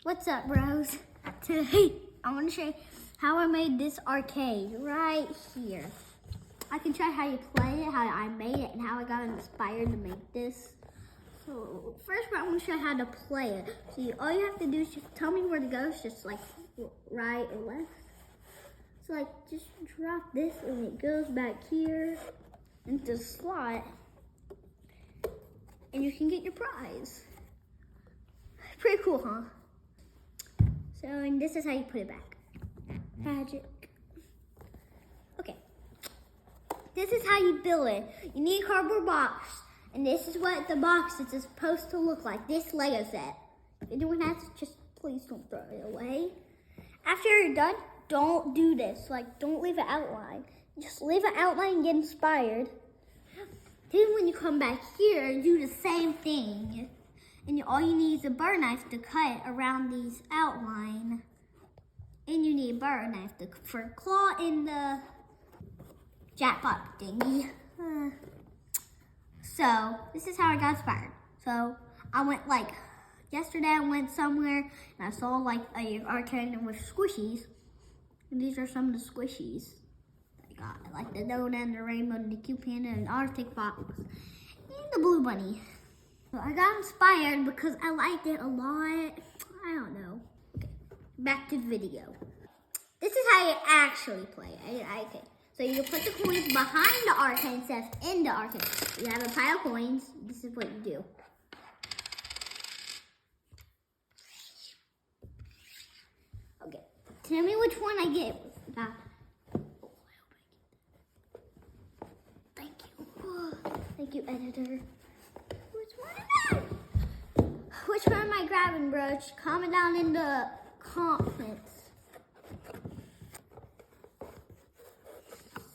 What's up, bros? Today, I want to show you how I made this arcade right here. I can show you how you play it, how I made it, and how I got inspired to make this. So, first I want to show you how to play it. So, all you have to do is just tell me where to go. It's just like right or left. So, like, just drop this and it goes back here into the slot. And you can get your prize. Pretty cool, huh? So, and this is how you put it back. Magic. Okay. This is how you build it. You need a cardboard box. And this is what the box is supposed to look like. This Lego set. If you're doing that, just please don't throw it away. After you're done, don't do this. Like, don't leave an outline. Just leave an outline and get inspired. Then when you come back here, do the same thing. And all you need is a butter knife to cut around these outline. And you need a butter knife for claw in the jackpot thingy. So this is how I got inspired. So I went yesterday I went somewhere and I saw like a arcade with squishies. And these are some of the squishies I got. Like the donut and the rainbow and the cute panda and the Arctic fox and the blue bunny. So I got inspired because I liked it a lot. I don't know. Okay, back to the video. This is how you actually play it. Okay, so you put the coins behind the arcade instead of in the arcade. You have a pile of coins. This is what you do. Okay, tell me which one I get. Thank you. Thank you, editor. Which one am I grabbing, bro? Just comment down in the comments.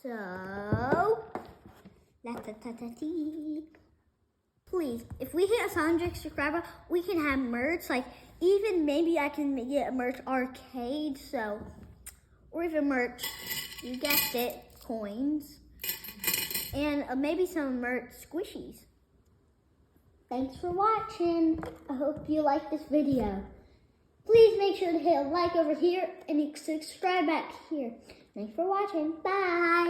So, please, if we hit 100 subscribers, we can have merch. Like, even maybe I can get a merch arcade. So, or even merch, you guessed it, coins. And maybe some merch squishies. Thanks for watching. I hope you like this video. Please make sure to hit a like over here and subscribe back here. Thanks for watching. Bye.